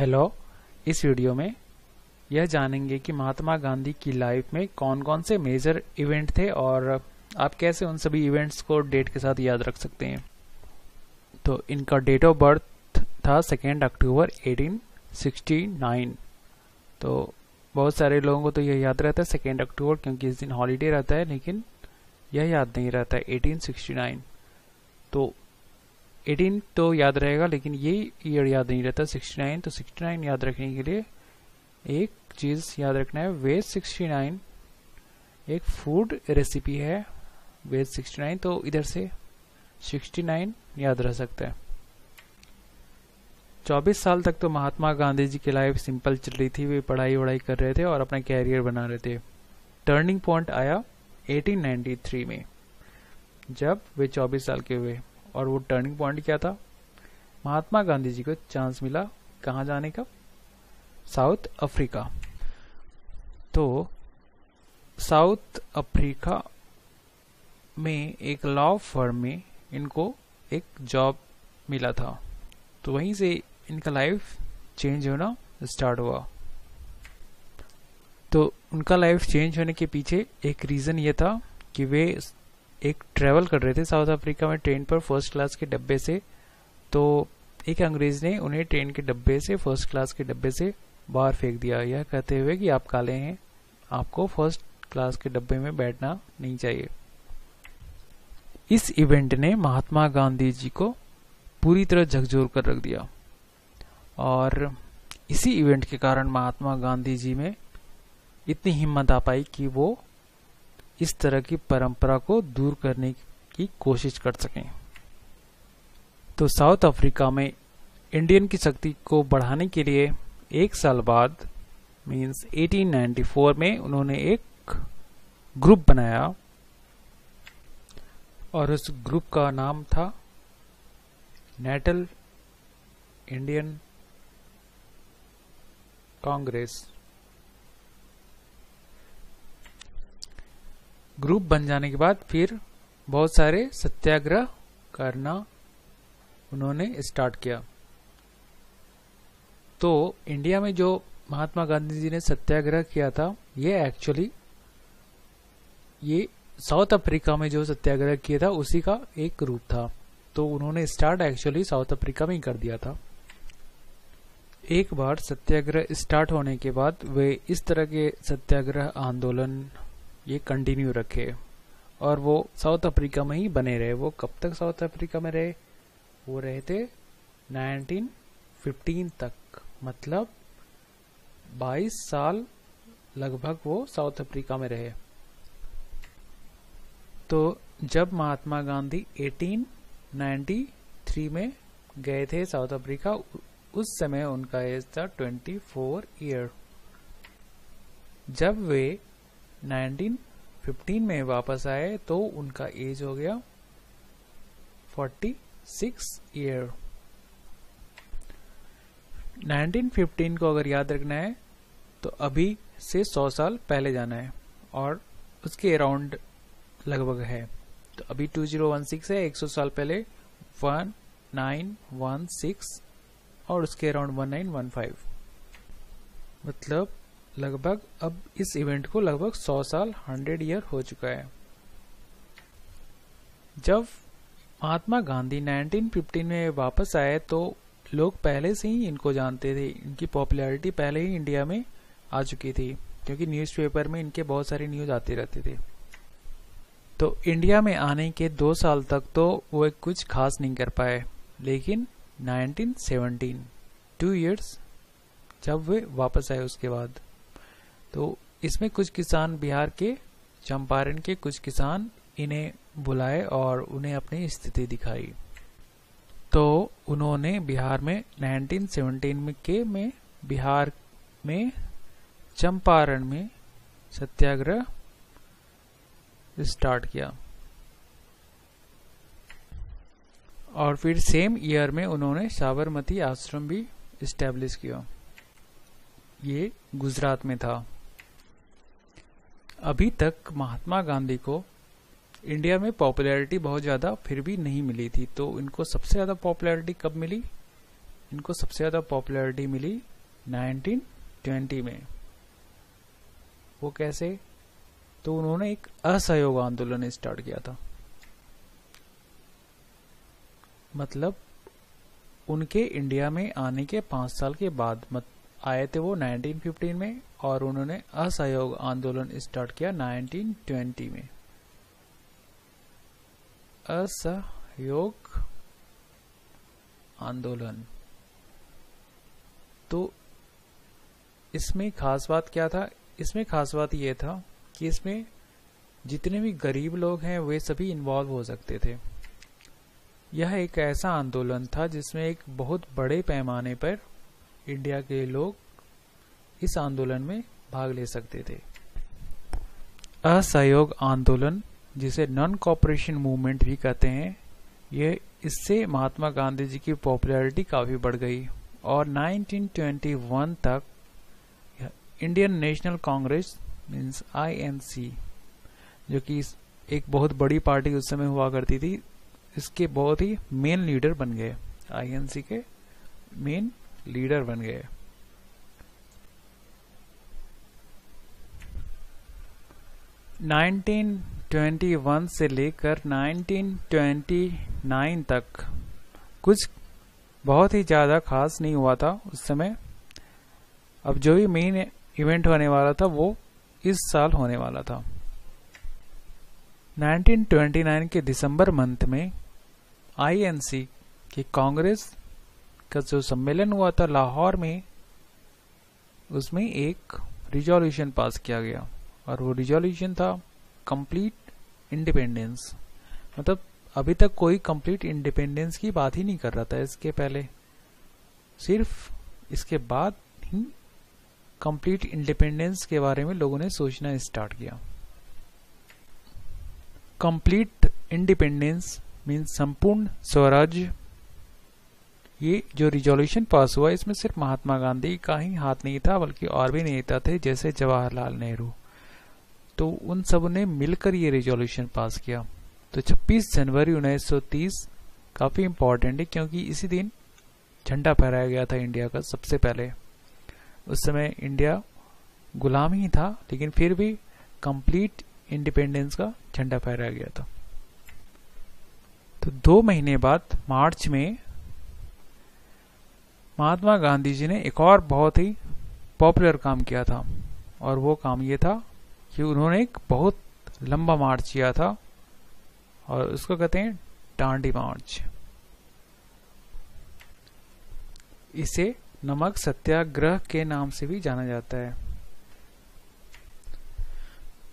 Hello. इस video में यह जानेंगे कि महात्मा गांधी की लाइफ में कौन कौन से मेजर इवेंट थे और आप कैसे उन सभी इवेंट्स को डेट के साथ याद रख सकते हैं। तो इनका डेट ऑफ बर्थ था 2 अक्टूबर 1869। तो बहुत सारे लोगों को तो यह याद रहता है 2 अक्टूबर क्योंकि इस दिन हॉलीडे रहता है, लेकिन यह याद नहीं रहता है 1869। तो 18 तो याद रहेगा लेकिन ये ईयर याद नहीं रहता 69। तो 69 याद रखने के लिए एक चीज याद रखना है, वेज 69 एक फूड रेसिपी है, वेज 69। तो इधर से 69 याद रह सकता है। 24 साल तक तो महात्मा गांधी जी की लाइफ सिंपल चल रही थी। वे पढ़ाई वढ़ाई कर रहे थे और अपना कैरियर बना रहे थे। टर्निंग पॉइंट आया 1893 में जब वे 24 साल के हुए। और वो टर्निंग पॉइंट क्या था? महात्मा गांधी जी को चांस मिला कहाँ जाने का? South Africa. तो साउथ अफ्रीका में एक लॉ फर्म में इनको एक जॉब मिला था। तो वहीं से इनका लाइफ चेंज होना स्टार्ट हुआ। तो उनका लाइफ चेंज होने के पीछे एक रीज़न ये था कि वे एक ट्रैवल कर रहे थे साउथ अफ्रीका में ट्रेन पर फर्स्ट क्लास के डब्बे से। तो एक अंग्रेज ने उन्हें ट्रेन के डब्बे से, फर्स्ट क्लास के डब्बे से बाहर फेंक दिया, यह कहते हुए कि आप काले हैं, आपको फर्स्ट क्लास के डब्बे में बैठना नहीं चाहिए। इस इवेंट ने महात्मा गांधी जी को पूरी तरह झकझोर कर रख दिया और इसी इवेंट के कारण महात्मा गांधी जी में इतनी हिम्मत आ पाई कि वो इस तरह की परंपरा को दूर करने की कोशिश कर सकें। तो साउथ अफ्रीका में इंडियन की शक्ति को बढ़ाने के लिए एक साल बाद मींस 1894 में उन्होंने एक ग्रुप बनाया और उस ग्रुप का नाम था नेशनल इंडियन कांग्रेस। ग्रुप बन जाने के बाद फिर बहुत सारे सत्याग्रह करना उन्होंने स्टार्ट किया। तो इंडिया में जो महात्मा गांधी जी ने सत्याग्रह किया था ये साउथ अफ्रीका में जो सत्याग्रह किया था उसी का एक रूप था। तो उन्होंने स्टार्ट एक्चुअली साउथ अफ्रीका में ही कर दिया था। एक बार सत्याग्रह स्टार्ट होने के बाद वे इस तरह के सत्याग्रह आंदोलन ये कंटिन्यू रखे और वो साउथ अफ्रीका में ही बने रहे। वो कब तक साउथ अफ्रीका में रहे? वो रहे थे 1915 तक, मतलब 22 साल लगभग वो साउथ अफ्रीका में रहे। तो जब महात्मा गांधी 1893 में गए थे साउथ अफ्रीका, उस समय उनका एज था 24 ईयर। जब वे 1915 में वापस आए तो उनका एज हो गया 46 ईयर। 1915 को अगर याद रखना है तो अभी से 100 साल पहले जाना है और उसके अराउंड लगभग है। तो अभी 2016 है, 100 साल पहले 1916 और उसके अराउंड 1915, मतलब लगभग अब इस इवेंट को लगभग 100 साल 100 ईयर हो चुका है। जब महात्मा गांधी 1915 में वापस आए तो लोग पहले से ही इनको जानते थे। इनकी पॉपुलैरिटी पहले ही इंडिया में आ चुकी थी क्योंकि न्यूज़पेपर में इनके बहुत सारे न्यूज आते रहते थे। तो इंडिया में आने के 2 साल तक तो वो कुछ खास नहीं कर पाए, लेकिन 1917 2 इयर्स जब वे वापस आए उसके बाद, तो इसमें कुछ किसान, बिहार के चंपारण के कुछ किसान इन्हें बुलाए और उन्हें अपनी स्थिति दिखाई। तो उन्होंने बिहार में 1917 में बिहार में चंपारण में सत्याग्रह स्टार्ट किया और फिर सेम ईयर में उन्होंने साबरमती आश्रम भी इस्टेब्लिश किया। ये गुजरात में था। अभी तक महात्मा गांधी को इंडिया में पॉपुलैरिटी बहुत ज़्यादा फिर भी नहीं मिली थी। तो इनको सबसे ज़्यादा पॉपुलैरिटी कब मिली? इनको सबसे ज़्यादा पॉपुलैरिटी मिली 1920 में। वो कैसे? तो उन्होंने एक असहयोग आंदोलन स्टार्ट किया था। मतलब उनके इंडिया में आने के 5 साल के बाद आए थे वो 1915 में, और उन्होंने असहयोग आंदोलन स्टार्ट किया 1920 में। असहयोग आंदोलन। तो इसमें खास बात क्या था? इसमें खास बात ये था कि इसमें जितने भी गरीब लोग हैं वे सभी इन्वॉल्व हो सकते थे। यह एक ऐसा आंदोलन था जिसमें एक बहुत बड़े पैमाने पर इंडिया के लोग इस आंदोलन में भाग ले सकते थे। असहयोग आंदोलन, जिसे नॉन कॉपरेशन मूवमेंट भी कहते हैं, ये इससे महात्मा गांधी जी की पॉपुलैरिटी काफी बढ़ गई और 1921 तक Indian national Congress means INC, जो कि एक बहुत बड़ी पार्टी उस समय हुआ करती थी, इसके बहुत ही मेन लीडर बन गए। INC के मेन लीडर बन गए। नाइनटीन 1921 से लेकर 1929 तक कुछ बहुत ही ज़्यादा खास नहीं हुआ था उस समय। अब जो भी मेन इवेंट होने वाला था वो इस साल होने वाला था। 1929 के दिसंबर मंथ में INC की कांग्रेस का जो सम्मेलन हुआ था लाहौर में, उसमें एक रिजोल्यूशन पास किया गया और वो रिजोल्यूशन था कंप्लीट इंडिपेंडेंस। मतलब अभी तक कोई कंप्लीट इंडिपेंडेंस की बात ही नहीं कर रहा था इसके पहले, सिर्फ इसके बाद ही कंप्लीट इंडिपेंडेंस के बारे में लोगों ने सोचना स्टार्ट किया। कंप्लीट इंडिपेंडेंस मीन्स संपूर्ण स्वराज्य। ये जो रिजोल्यूशन पास हुआ इसमें सिर्फ महात्मा गांधी का ही हाथ नहीं था, बल्कि और भी नेता थे जैसे जवाहरलाल नेहरू। तो उन सब ने मिलकर ये रिजोल्यूशन पास किया। तो 26 जनवरी 1930 काफी इंपॉर्टेंट है क्योंकि इसी दिन झंडा फहराया गया था इंडिया का सबसे पहले। उस समय इंडिया गुलाम ही था, लेकिन फिर भी कंप्लीट इंडिपेंडेंस का झंडा फहराया गया था। तो 2 महीने बाद मार्च में महात्मा गांधी जी ने एक और बहुत ही पॉपुलर काम किया था, और वो काम ये था कि उन्होंने एक बहुत लंबा मार्च किया था और उसको कहते हैं डांडी मार्च। इसे नमक सत्याग्रह के नाम से भी जाना जाता है।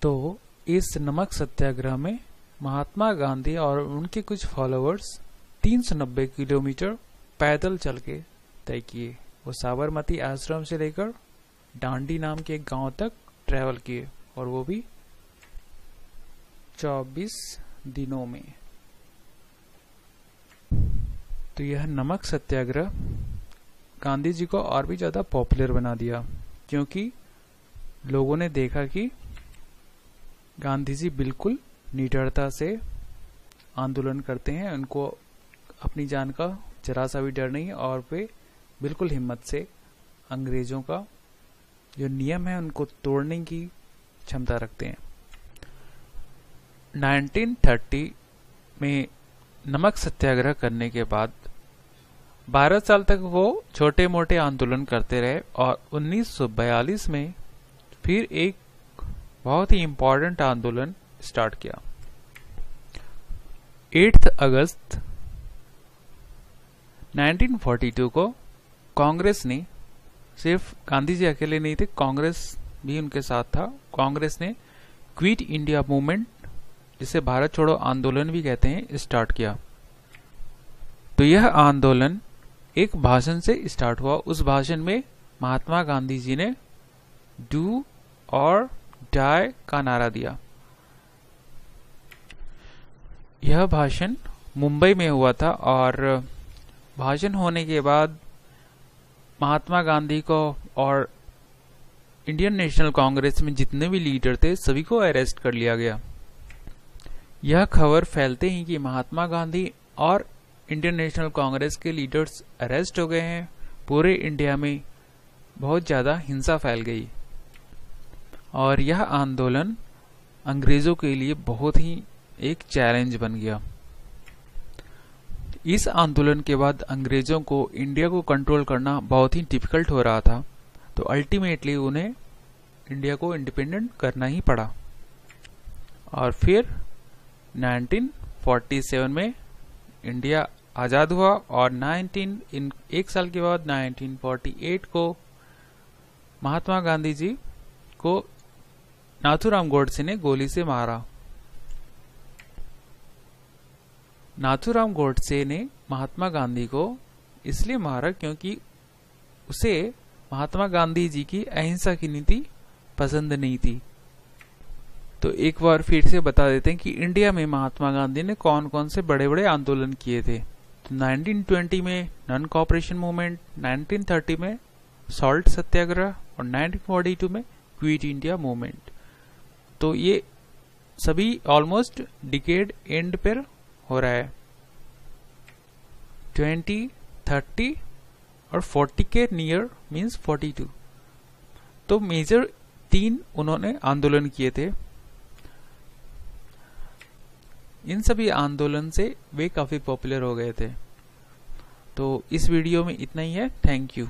तो इस नमक सत्याग्रह में महात्मा गांधी और उनके कुछ फॉलोअर्स 390 किलोमीटर पैदल चल के तय किए। वो साबरमती आश्रम से लेकर डांडी नाम के एक गांव तक ट्रेवल किए, और वो भी 24 दिनों में। तो यह नमक सत्याग्रह गांधी जी को और भी ज्यादा पॉपुलर बना दिया, क्योंकि लोगों ने देखा कि गांधी जी बिल्कुल निडरता से आंदोलन करते हैं, उनको अपनी जान का जरा सा भी डर नहीं, और वे बिल्कुल हिम्मत से अंग्रेजों का जो नियम है उनको तोड़ने की क्षमता रखते हैं। 1930 में नमक सत्याग्रह करने के बाद 12 साल तक वो छोटे मोटे आंदोलन करते रहे, और 1942 में फिर एक बहुत ही इंपॉर्टेंट आंदोलन स्टार्ट किया। 8 अगस्त 1942 को कांग्रेस ने, सिर्फ गांधी जी अकेले नहीं थे, कांग्रेस भी उनके साथ था, कांग्रेस ने क्विट इंडिया मूवमेंट, जिसे भारत छोड़ो आंदोलन भी कहते हैं, स्टार्ट किया। तो यह आंदोलन एक भाषण से स्टार्ट हुआ। उस भाषण में महात्मा गांधी जी ने डू और डाई का नारा दिया। यह भाषण मुंबई में हुआ था, और भाषण होने के बाद महात्मा गांधी को और इंडियन नेशनल कांग्रेस में जितने भी लीडर थे सभी को अरेस्ट कर लिया गया। यह खबर फैलते ही कि महात्मा गांधी और इंडियन नेशनल कांग्रेस के लीडर्स अरेस्ट हो गए हैं। पूरे इंडिया में बहुत ज़्यादा हिंसा फैल गई और यह आंदोलन अंग्रेज़ों के लिए बहुत ही एक चैलेंज बन गया। इस आंदोलन के बाद अंग्रेज़ों को इंडिया को कंट्रोल करना बहुत ही डिफिकल्ट हो रहा था, तो अल्टीमेटली उन्हें इंडिया को इंडिपेंडेंट करना ही पड़ा। और फिर 1947 में इंडिया आज़ाद हुआ और एक साल के बाद 1948 को महात्मा गांधी जी को नाथूराम गोडसे ने गोली से मारा। नाथूराम गोडसे ने महात्मा गांधी को इसलिए मारा क्योंकि उसे महात्मा गांधी जी की अहिंसा की नीति पसंद नहीं थी। तो एक बार फिर से बता देते हैं कि इंडिया में महात्मा गांधी ने कौन कौन से बड़े बड़े आंदोलन किए थे। तो 1920 में नॉन कॉपरेशन मूवमेंट, 1930 में सॉल्ट सत्याग्रह और 1942 में क्विट इंडिया मूवमेंट। तो ये सभी ऑलमोस्ट डिकेड एंड पर हो रहा है। 20, 30 और 40 के नियर मीन्स 42। तो मेजर 3 उन्होंने आंदोलन किए थे। इन सभी आंदोलन से वे काफी पॉपुलर हो गए थे। तो इस वीडियो में इतना ही है। Thank you.